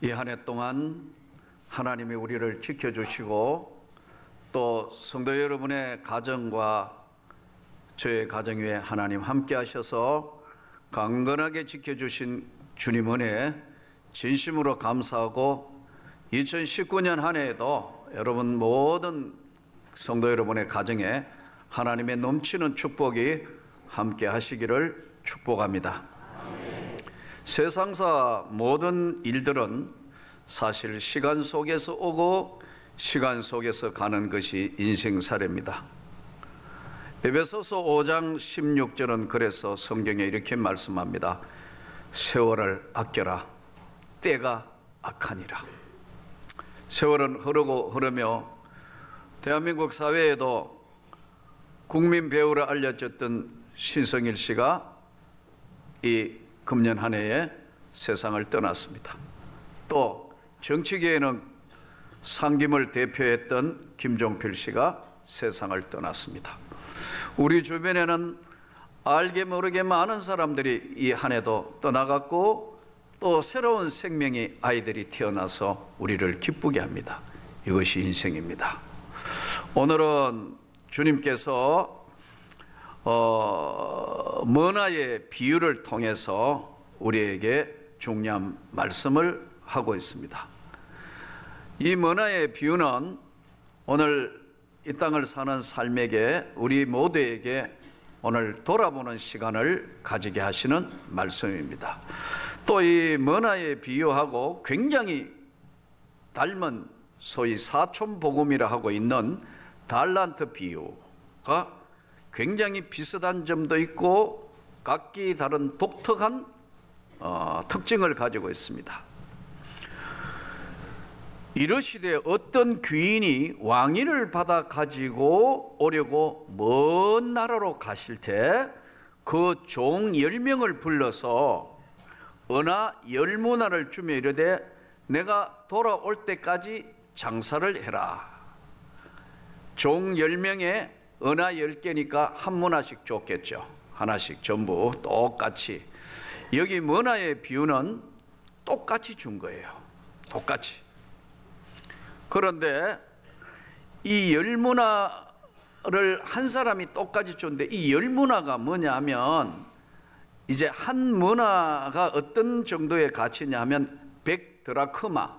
이 한 해 동안 하나님이 우리를 지켜주시고 또 성도 여러분의 가정과 저의 가정 위에 하나님 함께 하셔서 강건하게 지켜주신 주님 은혜에 진심으로 감사하고 2019년 한 해에도 여러분 모든 성도 여러분의 가정에 하나님의 넘치는 축복이 함께 하시기를 축복합니다. 세상사 모든 일들은 사실 시간 속에서 오고 시간 속에서 가는 것이 인생사례입니다. 에베소서 5장 16절은 그래서 성경에 이렇게 말씀합니다. 세월을 아껴라. 때가 악하니라. 세월은 흐르고 흐르며 대한민국 사회에도 국민 배우로 알려졌던 신성일 씨가 이 금년 한 해에 세상을 떠났습니다. 또 정치계에는 상김을 대표했던 김종필 씨가 세상을 떠났습니다. 우리 주변에는 알게 모르게 많은 사람들이 이 한 해도 떠나갔고 또 새로운 생명의 아이들이 태어나서 우리를 기쁘게 합니다. 이것이 인생입니다. 오늘은 주님께서 머나의 비유를 통해서 우리에게 중요한 말씀을 하고 있습니다. 이 머나의 비유는 오늘 이 땅을 사는 삶에게 우리 모두에게 오늘 돌아보는 시간을 가지게 하시는 말씀입니다. 또 이 머나의 비유하고 굉장히 닮은 소위 사촌복음이라 하고 있는 달란트 비유가 굉장히 비슷한 점도 있고 각기 다른 독특한 특징을 가지고 있습니다. 이르시되 어떤 귀인이 왕위를 받아 가지고 오려고 먼 나라로 가실 때 그 종 10명을 불러서 은하 10문화를 주며 이르되 내가 돌아올 때까지 장사를 해라. 종 10명에 은하 10개니까 한 문화씩 줬겠죠. 하나씩 전부 똑같이. 여기 문화의 비유는 똑같이 준 거예요. 똑같이. 그런데 이 10문화를 한 사람이 똑같이 줬는데 이 10문화가 뭐냐 하면 이제 한 문화가 어떤 정도의 가치냐 하면 100드라크마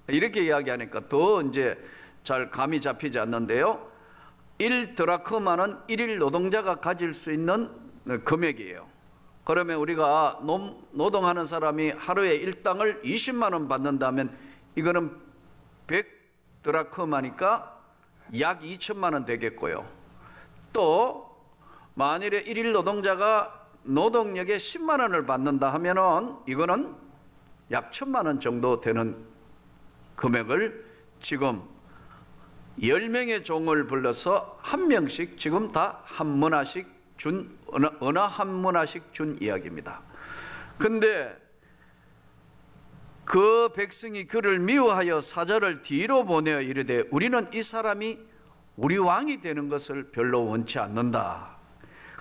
이렇게 이야기하니까 더 이제 잘 감이 잡히지 않는데요. 1드라크마는 1일 노동자가 가질 수 있는 금액이에요. 그러면 우리가 노동하는 사람이 하루에 일당을 20만 원 받는다면 이거는 100드라크마니까 약 2천만 원 되겠고요. 또 만일에 1일 노동자가 노동력에 10만 원을 받는다 하면은 이거는 약 1,000만 원 정도 되는 금액을 지금 10명의 종을 불러서 한 명씩 지금 다 한 문화씩 준, 어느 한 문화씩 준 이야기입니다. 근데 그 백성이 그를 미워하여 사자를 뒤로 보내어 이르되 우리는 이 사람이 우리 왕이 되는 것을 별로 원치 않는다.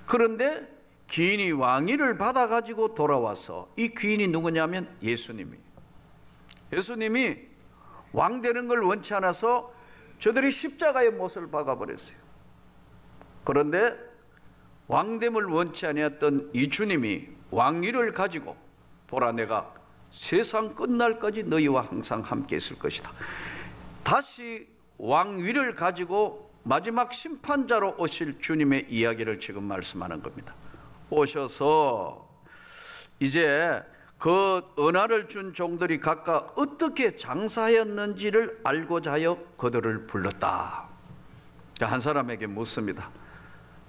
그런데 귀인이 왕위를 받아가지고 돌아와서 이 귀인이 누구냐면 예수님이 왕 되는 걸 원치 않아서 저들이 십자가의 못을 박아버렸어요. 그런데 왕됨을 원치 아니했던 이 주님이 왕위를 가지고 보라 내가 세상 끝날까지 너희와 항상 함께 있을 것이다. 다시 왕위를 가지고 마지막 심판자로 오실 주님의 이야기를 지금 말씀하는 겁니다. 오셔서 이제 그 은하를 준 종들이 각각 어떻게 장사하였는지를 알고자 하여 그들을 불렀다. 한 사람에게 묻습니다.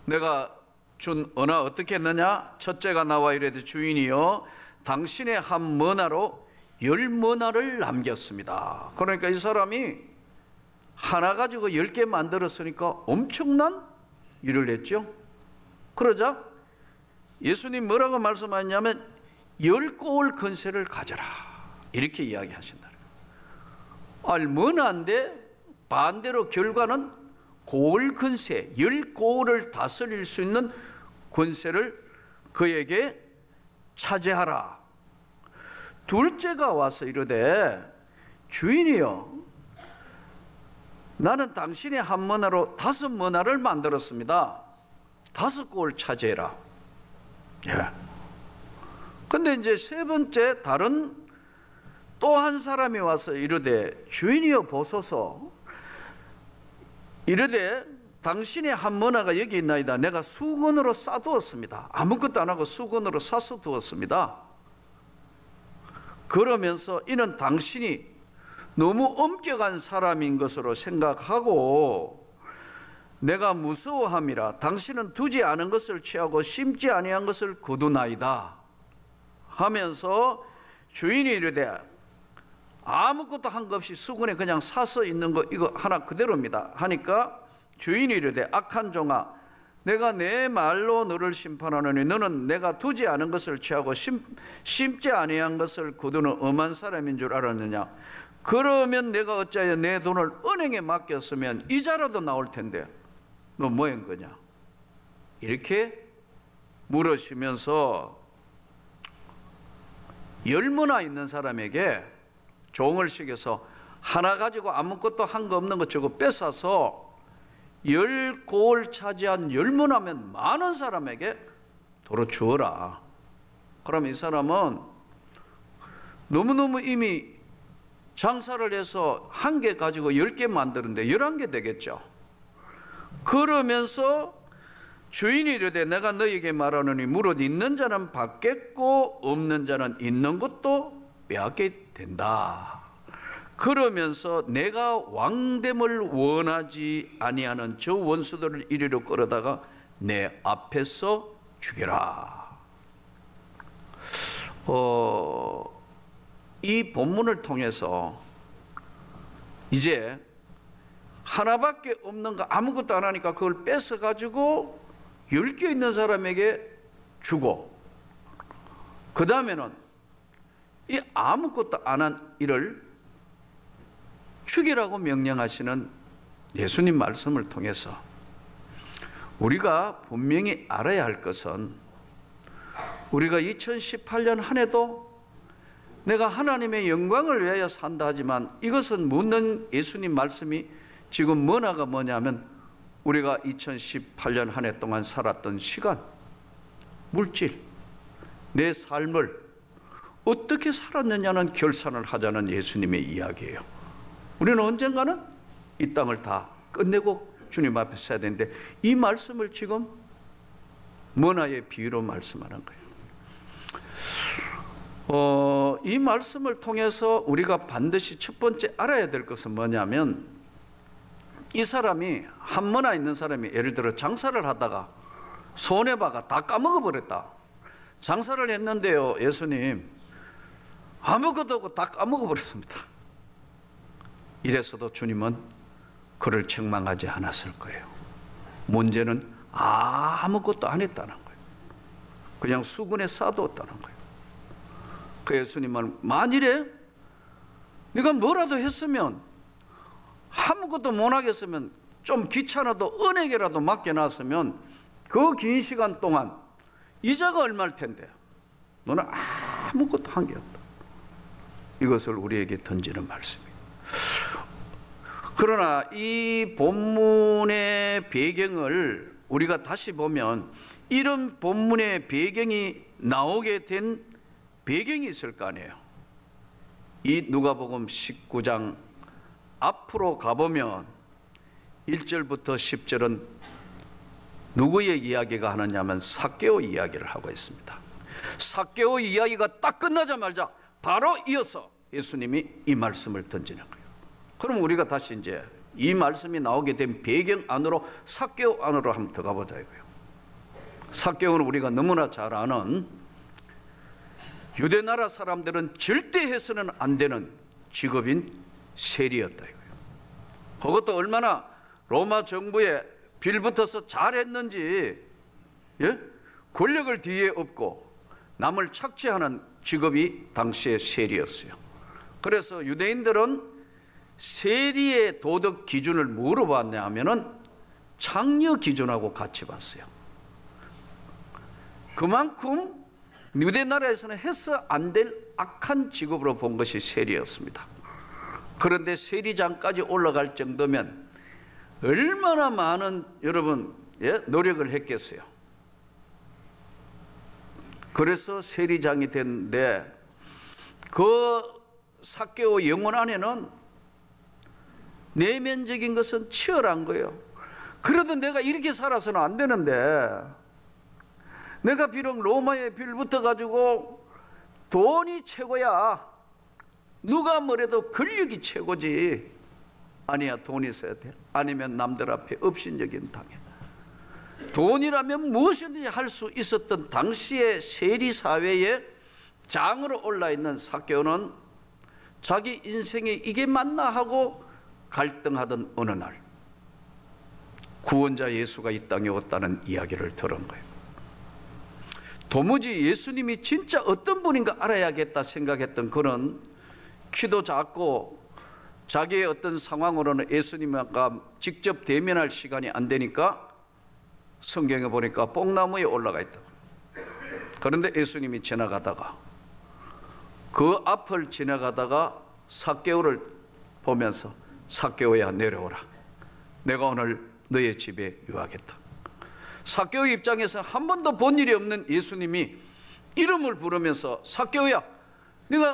내가 준 은하 어떻게 했느냐? 첫째가 나와 이르되 주인이여 당신의 한 머나로 10머나를 남겼습니다. 그러니까 이 사람이 하나 가지고 10개 만들었으니까 엄청난 일을 했죠. 그러자 예수님 뭐라고 말씀하셨냐면 10고을 건세를 가져라 이렇게 이야기하신다. 알머나인데 반대로 결과는 고을 건세 10고을을 다스릴 수 있는 권세를 그에게 차지하라. 둘째가 와서 이르되 주인이여, 나는 당신이 한 머나로 5머나를 만들었습니다. 5꼴 차지해라. 예. 근데 이제 세 번째 다른 또 한 사람이 와서 이르되 주인이여 보소서, 이르되 당신의 한 머나가 여기 있나이다. 내가 수건으로 싸두었습니다. 아무것도 안 하고 수건으로 싸서 두었습니다. 그러면서 이는 당신이 너무 엄격한 사람인 것으로 생각하고 내가 무서워함이라. 당신은 두지 않은 것을 취하고 심지 아니한 것을 거두나이다 하면서 주인이 이르되 아무것도 한 것 없이 수건에 그냥 사서 있는 거 이거 하나 그대로입니다 하니까 주인이 이르되 악한 종아, 내가 내 말로 너를 심판하노니 너는 내가 두지 않은 것을 취하고 심지 아니한 것을 거두는 엄한 사람인 줄 알았느냐. 그러면 내가 어찌하여 내 돈을 은행에 맡겼으면 이자라도 나올 텐데 너 뭐 한 거냐. 이렇게 물으시면서 10머나 있는 사람에게 종을 시켜서 하나 가지고 아무것도 한 거 없는 거 저거 뺏어서 10골 차지한 10머나면 많은 사람에게 도로 주어라. 그럼 이 사람은 너무너무 이미 장사를 해서 한 개 가지고 10개 만드는데 11개 되겠죠. 그러면서 주인이 이르되 내가 너에게 말하노니 무릇 있는 자는 받겠고 없는 자는 있는 것도 빼앗게 된다. 그러면서 내가 왕됨을 원하지 아니하는 저 원수들을 이리로 끌어다가 내 앞에서 죽여라. 이 본문을 통해서 이제 하나밖에 없는 거 아무것도 안 하니까 그걸 뺏어가지고 10개 있는 사람에게 주고, 그 다음에는 이 아무것도 안 한 일을 죽이라고 명령하시는 예수님 말씀을 통해서 우리가 분명히 알아야 할 것은, 우리가 2018년 한 해도 내가 하나님의 영광을 위하여 산다 하지만 이것은 묻는 예수님 말씀이 지금 뭐나가 뭐냐면 우리가 2018년 한 해 동안 살았던 시간, 물질, 내 삶을 어떻게 살았느냐는 결산을 하자는 예수님의 이야기예요. 우리는 언젠가는 이 땅을 다 끝내고 주님 앞에 서야 되는데 이 말씀을 지금 뭐나의 비유로 말씀하는 거예요. 이 말씀을 통해서 우리가 반드시 첫 번째 알아야 될 것은 뭐냐면, 이 사람이 한 머나 있는 사람이 예를 들어 장사를 하다가 손해봐가 다 까먹어 버렸다. 장사를 했는데요, 예수님 아무것도 없고 다 까먹어 버렸습니다. 이래서도 주님은 그를 책망하지 않았을 거예요. 문제는 아무것도 안 했다는 거예요. 그냥 수건에 싸두었다는 거예요. 그 예수님은 만일에 네가 뭐라도 했으면, 아무것도 못 하겠으면 좀 귀찮아도 은행에라도 맡겨놨으면 그 긴 시간 동안 이자가 얼마일 텐데 너는 아무것도 한 게 없다. 이것을 우리에게 던지는 말씀입니다. 그러나 이 본문의 배경을 우리가 다시 보면 이런 본문의 배경이 나오게 된 배경이 있을 거 아니에요. 이 누가복음 19장 앞으로 가보면 1절부터 10절은 누구의 이야기가 하느냐면 삭개오 이야기를 하고 있습니다. 삭개오 이야기가 딱 끝나자마자 바로 이어서 예수님이 이 말씀을 던지는 거예요. 그럼 우리가 다시 이제 이 말씀이 나오게 된 배경 안으로, 삭개오 안으로 한번 들어가 보자 이거예요. 삭개오는 우리가 너무나 잘 아는, 유대 나라 사람들은 절대 해서는 안 되는 직업인 세리였다 이거예요. 그것도 얼마나 로마 정부에 빌붙어서 잘했는지, 예? 권력을 뒤에 업고 남을 착취하는 직업이 당시의 세리였어요. 그래서 유대인들은 세리의 도덕 기준을 뭐로 봤냐 하면은 장려 기준하고 같이 봤어요. 그만큼 유대 나라에서는 해서 안 될 악한 직업으로 본 것이 세리였습니다. 그런데 세리장까지 올라갈 정도면 얼마나 많은 여러분 노력을 했겠어요. 그래서 세리장이 됐는데 그 삭개오 영혼 안에는 내면적인 것은 치열한 거예요. 그래도 내가 이렇게 살아서는 안 되는데, 내가 비록 로마에 빌붙어 가지고 돈이 최고야, 누가 뭐래도 권력이 최고지. 아니야, 돈이 있어야 돼. 아니면 남들 앞에 업신여긴 당해. 돈이라면 무엇이든지 할 수 있었던 당시의 세리사회에 장으로 올라있는 삭개오는 자기 인생에 이게 맞나 하고 갈등하던 어느 날 구원자 예수가 이 땅에 왔다는 이야기를 들은 거예요. 도무지 예수님이 진짜 어떤 분인가 알아야겠다 생각했던 그는 키도 작고 자기의 어떤 상황으로는 예수님과 직접 대면할 시간이 안 되니까 성경에 보니까 뽕나무에 올라가 있다. 그런데 예수님이 지나가다가 그 앞을 지나가다가 삭개오를 보면서 삭개오야 내려오라. 내가 오늘 너의 집에 유하겠다. 삭개오 입장에서 한 번도 본 일이 없는 예수님이 이름을 부르면서 삭개오야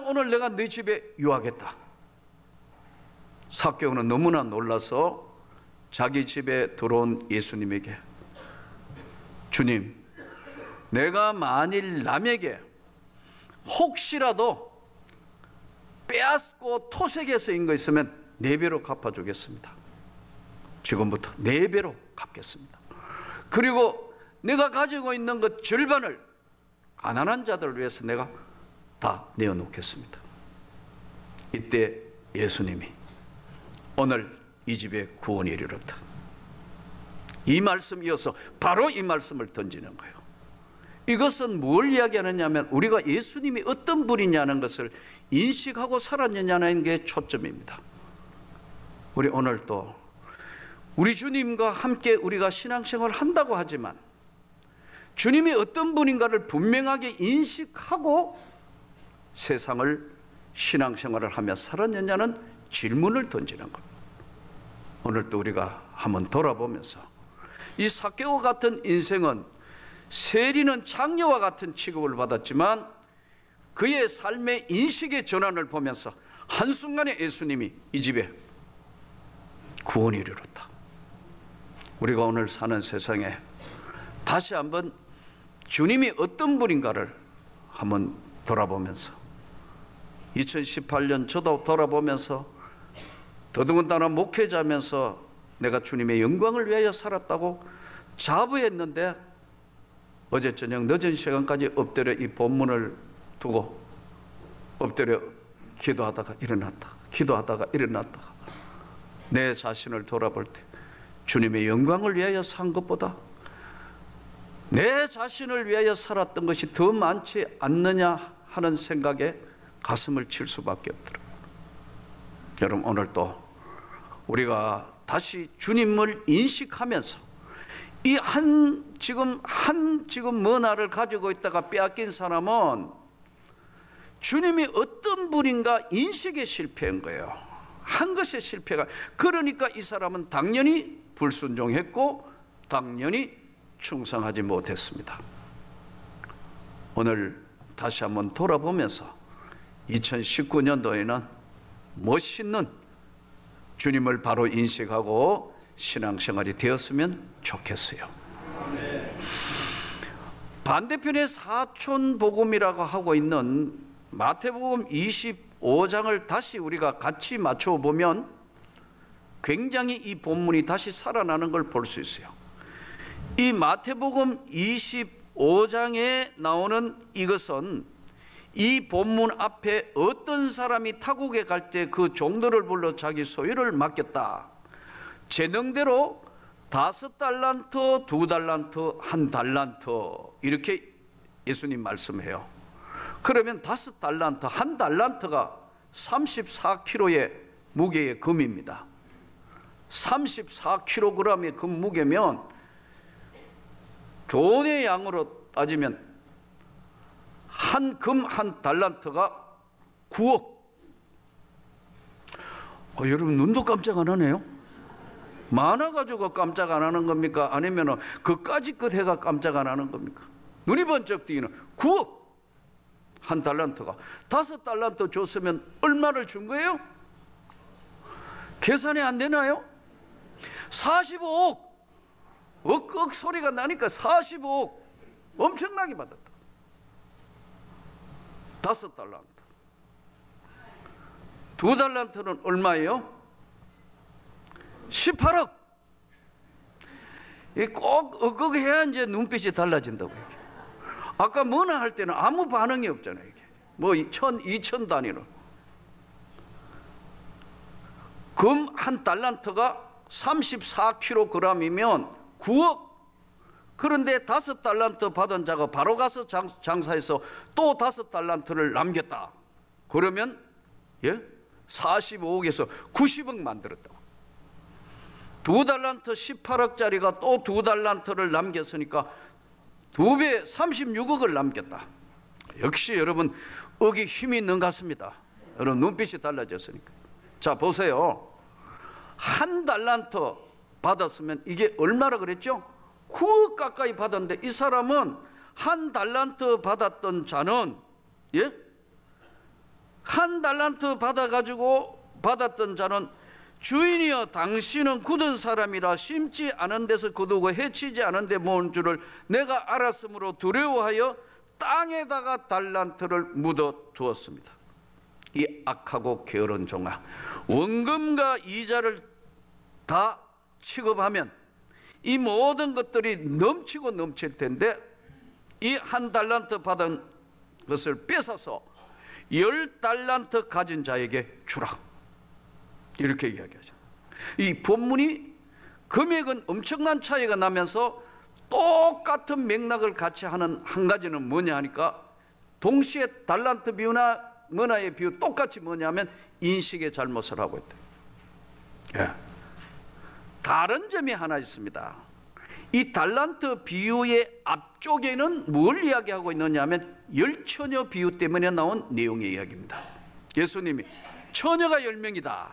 오늘 내가 네 집에 유하겠다. 삭개오는 너무나 놀라서 자기 집에 들어온 예수님에게 주님, 내가 만일 남에게 혹시라도 빼앗고 토색해서 인 거 있으면 4배로 갚아주겠습니다. 지금부터 4배로 갚겠습니다. 그리고 내가 가지고 있는 것 절반을 가난한 자들을 위해서 내가 다 내어놓겠습니다. 이때 예수님이 오늘 이 집에 구원이 이르렀다. 이 말씀 이어서 바로 이 말씀을 던지는 거예요. 이것은 뭘 이야기하느냐면 우리가 예수님이 어떤 분이냐는 것을 인식하고 살았느냐는 게 초점입니다. 우리 오늘 또 우리 주님과 함께 우리가 신앙생활을 한다고 하지만 주님이 어떤 분인가를 분명하게 인식하고 세상을 신앙생활을 하며 살았느냐는 질문을 던지는 겁니다. 오늘 또 우리가 한번 돌아보면서 이 삭개오 같은 인생은 세리는 장녀와 같은 취급을 받았지만 그의 삶의 인식의 전환을 보면서 한순간에 예수님이 이 집에 구원이 이르렀다. 우리가 오늘 사는 세상에 다시 한번 주님이 어떤 분인가를 한번 돌아보면서 2018년 저도 돌아보면서 더더군다나 목회자면서 내가 주님의 영광을 위하여 살았다고 자부했는데 어제 저녁 늦은 시간까지 엎드려 이 본문을 두고 엎드려 기도하다가 일어났다가 내 자신을 돌아볼 때 주님의 영광을 위하여 산 것보다 내 자신을 위하여 살았던 것이 더 많지 않느냐 하는 생각에 가슴을 칠 수밖에 없더라고요. 여러분 오늘 또 우리가 다시 주님을 인식하면서 이 지금 문화를 가지고 있다가 빼앗긴 사람은 주님이 어떤 분인가 인식에 실패한 거예요. 한 것에 실패가. 그러니까 이 사람은 당연히 불순종했고 당연히 충성하지 못했습니다. 오늘 다시 한번 돌아보면서 2019년도에는 멋있는 주님을 바로 인식하고 신앙생활이 되었으면 좋겠어요. 반대편에 사촌복음이라고 하고 있는 마태복음 25장을 다시 우리가 같이 맞춰보면 굉장히 이 본문이 다시 살아나는 걸 볼 수 있어요. 이 마태복음 25장에 나오는 이것은 이 본문 앞에 어떤 사람이 타국에 갈 때 그 종들을 불러 자기 소유를 맡겼다. 재능대로 5달란트, 2달란트, 1달란트 이렇게 예수님 말씀해요. 그러면 5달란트, 1달란트가 34kg의 무게의 금입니다. 34kg의 금 무게면 돈의 양으로 따지면 금 한 달란트가 9억. 여러분 눈도 깜짝 안 하네요. 많아가지고 깜짝 안 하는 겁니까? 아니면 그까지 것 해가 깜짝 안 하는 겁니까? 눈이 번쩍 뜨이는 9억 한 달란트가 5달란트 줬으면 얼마를 준 거예요? 계산이 안 되나요? 45억. 억억 소리가 나니까 45억 엄청나게 받았다. 5달란트. 2달란트는 얼마예요? 18억. 꼭 억억 해야 이제 눈빛이 달라진다고. 이게. 아까 뭐나 할 때는 아무 반응이 없잖아요. 이게. 뭐 1000, 2000 단위로. 금 한 달란트가 34kg이면 9억. 그런데 5달란트 받은 자가 바로 가서 장사해서 또 5달란트를 남겼다. 그러면 45억에서 90억 만들었다. 2달란트 18억짜리가 또 2달란트를 남겼으니까 2배 36억을 남겼다. 역시 여러분 억이 힘이 있는 것 같습니다. 여러분 눈빛이 달라졌으니까. 자 보세요. 한 달란트 받았으면 이게 얼마라 그랬죠? 9억 가까이 받았는데 이 사람은 한 달란트 받았던 자는 한 달란트 받았던 자는 주인이여 당신은 굳은 사람이라 심지 않은 데서 거두고 해치지 않은 데 모은 줄을 내가 알았으므로 두려워하여 땅에다가 달란트를 묻어 두었습니다. 이 악하고 게으른 종아, 원금과 이자를 다 취급하면 이 모든 것들이 넘치고 넘칠 텐데 이 한 달란트 받은 것을 뺏어서 10달란트 가진 자에게 주라. 이렇게 이야기하죠. 이 본문이 금액은 엄청난 차이가 나면서 똑같은 맥락을 같이 하는 한 가지는 뭐냐 하니까 동시에 달란트 비유나 머나의 비유 똑같이 뭐냐면 인식의 잘못을 하고 있다. 다른 점이 하나 있습니다. 이 달란트 비유의 앞쪽에는 뭘 이야기하고 있느냐 하면 열처녀 비유 때문에 나온 내용의 이야기입니다. 예수님이 처녀가 10명이다.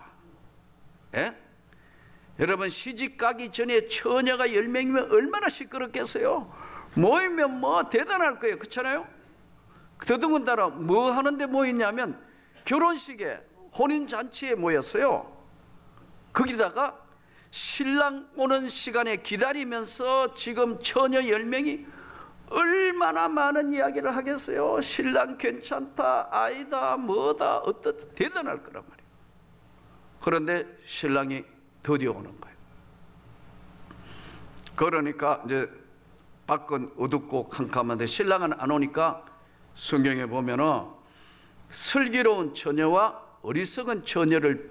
여러분 시집 가기 전에 처녀가 10명이면 얼마나 시끄럽겠어요? 모이면 뭐 대단할 거예요. 그렇잖아요? 더더군다나 뭐 하는데 모였냐면 결혼식에 혼인잔치에 모였어요. 거기다가 신랑 오는 시간에 기다리면서 지금 처녀 10명이 얼마나 많은 이야기를 하겠어요. 신랑 괜찮다, 아이다, 뭐다, 어떻다 대단할 거란 말이에요. 그런데 신랑이 드디어 오는 거예요. 그러니까 이제 밖은 어둡고 캄캄한데 신랑은 안 오니까 성경에 보면은 슬기로운 처녀와 어리석은 처녀를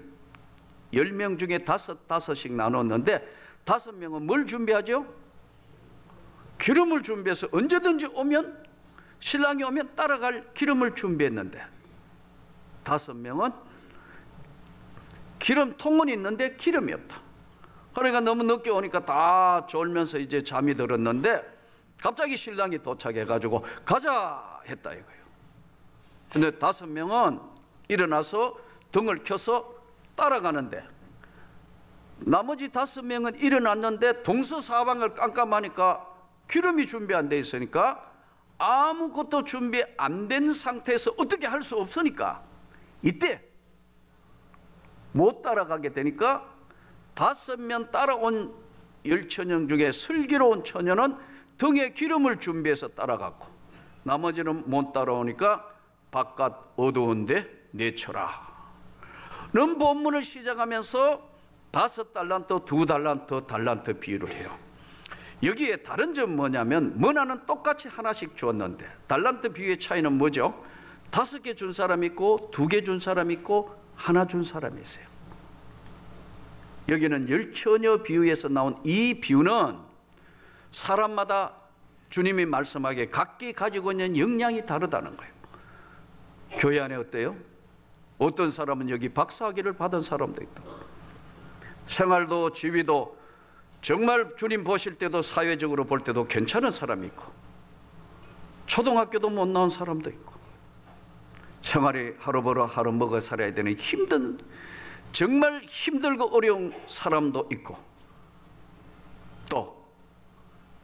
10명 중에 5씩 나눴는데 5명은 뭘 준비하죠? 기름을 준비해서 언제든지 오면 신랑이 오면 따라갈 기름을 준비했는데 5명은 기름통은 있는데 기름이 없다. 그러니까 너무 늦게 오니까 다 졸면서 이제 잠이 들었는데 갑자기 신랑이 도착해가지고 가자 했다 이거예요. 근데 5명은 일어나서 등을 켜서 따라가는데 나머지 5명은 일어났는데 동서사방을 깜깜하니까 기름이 준비 안 돼 있으니까 아무것도 준비 안 된 상태에서 어떻게 할 수 없으니까 이때 못 따라가게 되니까 5명 따라온 열처녀 중에 슬기로운 처녀는 등에 기름을 준비해서 따라갔고 나머지는 못 따라오니까 바깥 어두운데 내쳐라. 는 본문을 시작하면서 5달란트, 2달란트, 달란트 비유를 해요. 여기에 다른 점은 뭐냐면 머나는 똑같이 하나씩 주었는데 달란트 비유의 차이는 뭐죠? 5개 준 사람이 있고 2개 준 사람이 있고 하나 준 사람이 있어요. 여기는 열처녀 비유에서 나온 이 비유는 사람마다 주님이 말씀하기에 각기 가지고 있는 역량이 다르다는 거예요. 교회 안에 어때요? 어떤 사람은 여기 박사학위를 받은 사람도 있다. 생활도 지위도 정말 주님 보실 때도 사회적으로 볼 때도 괜찮은 사람이 있고 초등학교도 못 나온 사람도 있고 생활이 하루 벌어 하루 먹어 살아야 되는 힘든, 정말 힘들고 어려운 사람도 있고, 또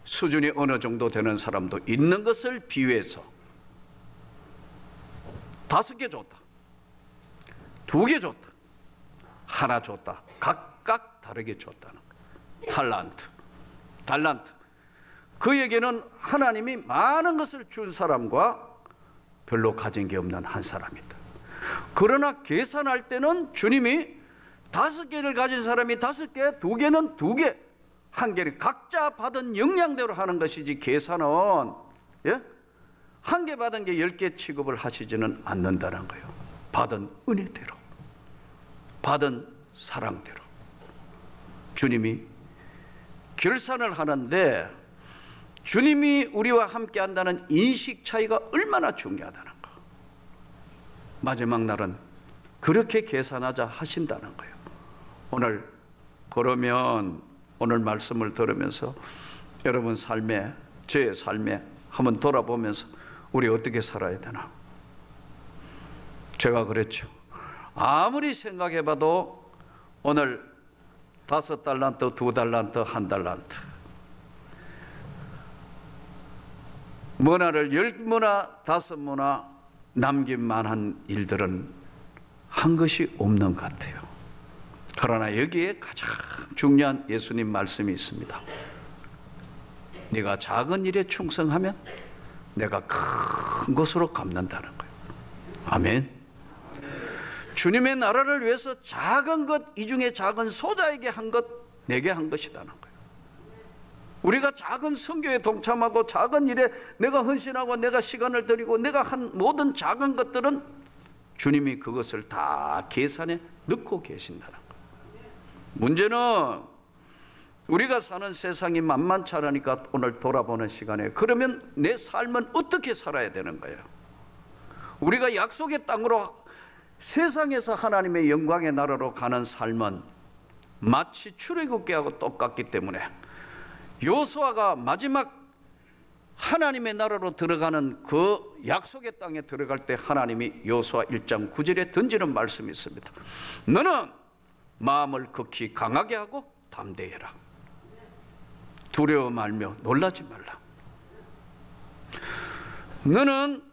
수준이 어느 정도 되는 사람도 있는 것을 비유해서 5개 줬다, 2개 줬다, 하나 줬다, 각각 다르게 줬다는 거예요. 달란트. 그에게는 하나님이 많은 것을 준 사람과 별로 가진 게 없는 한 사람이다. 그러나 계산할 때는 주님이 5개를 가진 사람이 5개, 2개는 2개, 1개는 각자 받은 역량대로 하는 것이지, 계산은 1개 받은 게 10개 취급을 하시지는 않는다는 거예요. 받은 은혜대로, 받은 사랑대로 주님이 결산을 하는데, 주님이 우리와 함께 한다는 인식 차이가 얼마나 중요하다는 거. 마지막 날은 그렇게 계산하자 하신다는 거예요. 오늘 그러면 오늘 말씀을 들으면서 여러분 삶에, 저의 삶에 한번 돌아보면서 우리 어떻게 살아야 되나. 제가 그랬죠. 아무리 생각해봐도 오늘 5달란트, 2달란트, 1달란트, 문화를 10문화, 5문화 남길 만한 일들은 한 것이 없는 것 같아요. 그러나 여기에 가장 중요한 예수님 말씀이 있습니다. 네가 작은 일에 충성하면 내가 큰 것으로 갚는다는 거예요. 아멘. 주님의 나라를 위해서 작은 것, 이 중에 작은 소자에게 한 것, 내게 한 것이라는 거예요. 우리가 작은 선교에 동참하고 작은 일에 내가 헌신하고 내가 시간을 들이고 내가 한 모든 작은 것들은 주님이 그것을 다 계산에 넣고 계신다는 거예요. 문제는 우리가 사는 세상이 만만치 않으니까 오늘 돌아보는 시간에, 그러면 내 삶은 어떻게 살아야 되는 거예요? 우리가 약속의 땅으로, 세상에서 하나님의 영광의 나라로 가는 삶은 마치 출애굽기하고 똑같기 때문에, 요수아가 마지막 하나님의 나라로 들어가는 그 약속의 땅에 들어갈 때 하나님이 요수아 1장 9절에 던지는 말씀이 있습니다. 너는 마음을 극히 강하게 하고 담대해라. 두려워 말며 놀라지 말라. 너는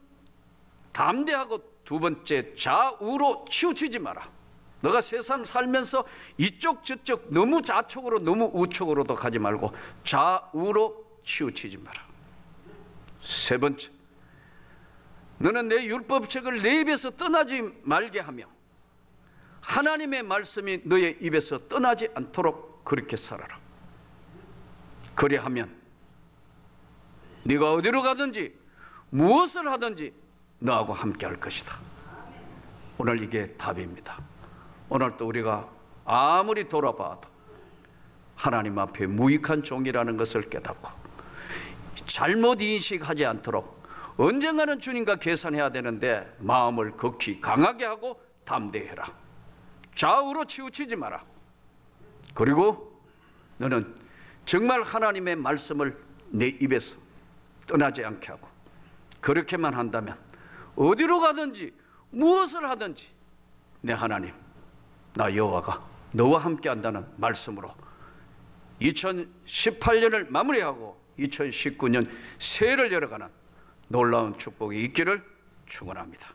담대하고, 두 번째, 좌우로 치우치지 마라. 너가 세상 살면서 이쪽 저쪽 너무 좌측으로 너무 우측으로도 가지 말고 좌우로 치우치지 마라. 세 번째, 너는 내 율법책을 내 입에서 떠나지 말게 하며 하나님의 말씀이 너의 입에서 떠나지 않도록 그렇게 살아라. 그리하면 네가 어디로 가든지 무엇을 하든지 너하고 함께 할 것이다. 오늘 이게 답입니다. 오늘 또 우리가 아무리 돌아봐도 하나님 앞에 무익한 종이라는 것을 깨닫고 잘못 인식하지 않도록 언젠가는 주님과 계산해야 되는데 마음을 극히 강하게 하고 담대해라. 좌우로 치우치지 마라. 그리고 너는 정말 하나님의 말씀을 내 입에서 떠나지 않게 하고, 그렇게만 한다면 어디로 가든지 무엇을 하든지 내 하나님, 나 여호와가 너와 함께 한다는 말씀으로 2018년을 마무리하고 2019년 새해를 열어가는 놀라운 축복이 있기를 축원합니다.